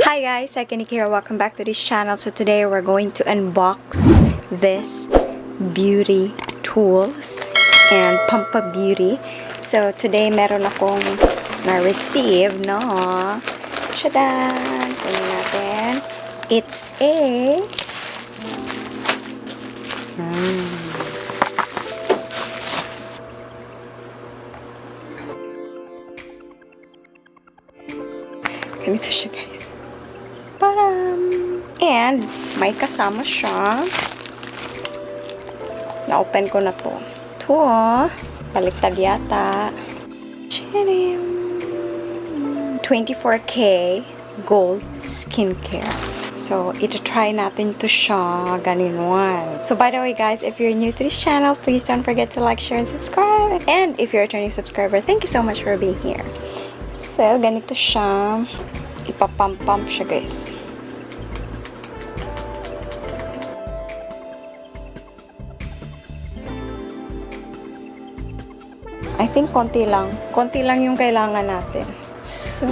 Hi guys, Cykaniki here. Welcome back to this channel. So today we're going to unbox this beauty tools and Pampa Beauty. So today meron akong na-receive no. Shadan! Tingnan natin. It's a ganito siya guys. And may kasama siya. Na-open ko na to. Ito, baliktad yata. 24K Gold Skincare. So, ito-try natin to siya. Ganinwan. So, by the way guys, if you're new to this channel, please don't forget to like, share, and subscribe. And if you're a returning subscriber, thank you so much for being here. So, ganito siya. Ipapump siya guys. I think konti lang. Konti lang yung kailangan natin. So,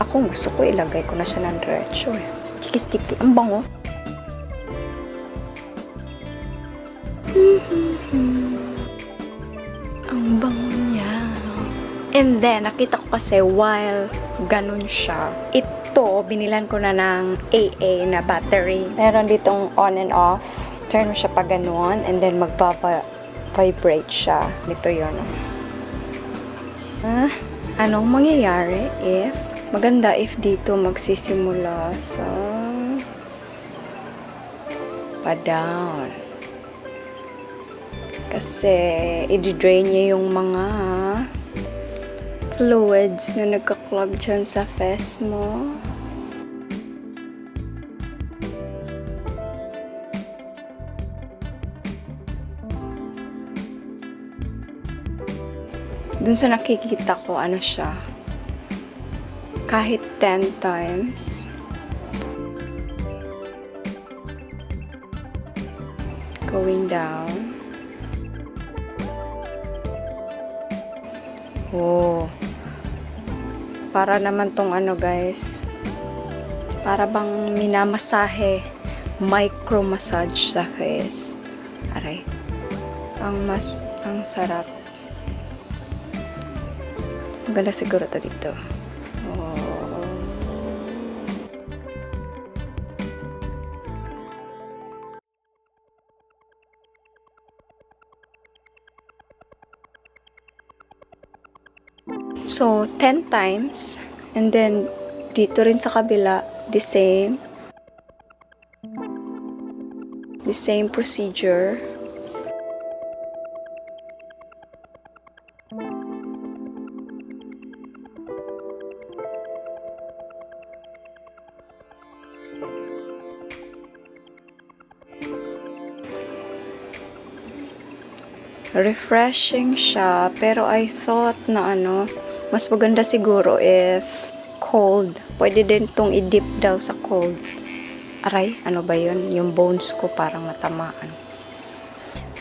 ako gusto ko ilagay ko na siya ng diretso eh. Sticky-sticky. Ang bango. Ang bango niya. And then, nakita ko kasi while ganun siya, ito, binilan ko na ng AA na battery. Meron ditong on and off. Turn mo siya pa ganun. And then, vibrate siya. Ito yun. Anong mangyayari if maganda if dito magsisimula sa pa-down. Kasi i-drain niya yung mga fluids na nagka-clog dyan sa face mo. Dun sa nakikita ko, ano siya, kahit 10 times, going down. Oh, para naman tong ano guys, para bang minamasahe, micro massage sa face. Aray, ang sarap. Maganda siguro to dito. Oh. So, 10 times. And then, dito rin sa kabila, the same. The same procedure. Refreshing siya, pero I thought na mas maganda siguro if cold. Pwede din tong i-dip daw sa cold. Aray, ano ba yun? Yung bones ko parang natamaan.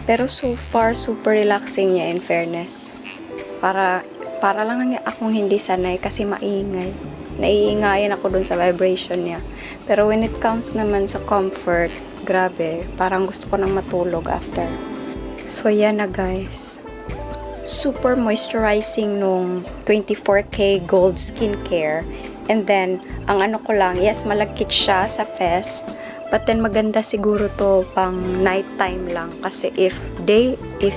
Pero so far, super relaxing niya in fairness. Para lang akong hindi sanay kasi maingay. Naiingayan ako dun sa vibration niya. Pero when it comes naman sa comfort, grabe, parang gusto ko nang matulog after. So, yan na guys. Super moisturizing nung 24K Gold Skincare. And then, ang ano ko lang, yes, malagkit siya sa face. But then, maganda siguro to pang nighttime lang. Kasi if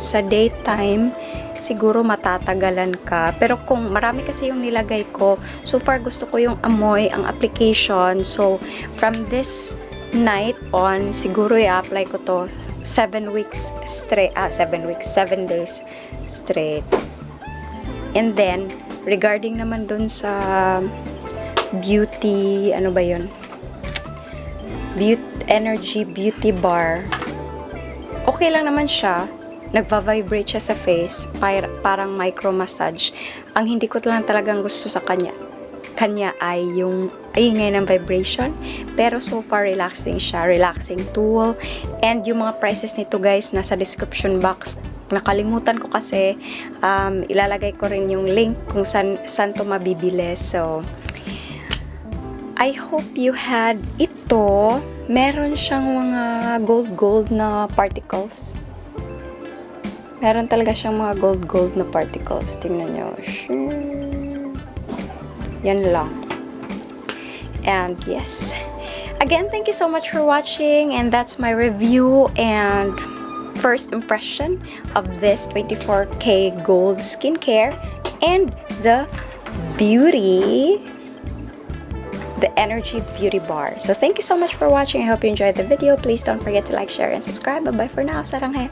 sa daytime, siguro matatagalan ka. Pero kung marami kasi yung nilagay ko, so far gusto ko yung amoy, ang application. So, from this night on, siguro i-apply ko to 7 days straight. And then, regarding naman dun sa beauty, ano ba yun? Energy beauty bar. Okay lang naman siya. Nagva-vibrate siya sa face. Parang micro massage. Ang hindi ko lang talagang gusto sa kanya ay yung ingay ng vibration. Pero so far, relaxing siya. Relaxing tool. And yung mga prices nito guys, nasa description box. Nakalimutan ko kasi, ilalagay ko rin yung link kung saan to mabibili. So, I hope you had ito. Meron siyang mga gold na particles. Meron talaga siyang mga gold na particles. Tingnan nyo. Yan lang. And yes. Again, thank you so much for watching. And that's my review and first impression of this 24K gold skincare and the energy beauty bar. So thank you so much for watching. I hope you enjoyed the video. Please don't forget to like, share, and subscribe. Bye bye for now. Sarang he.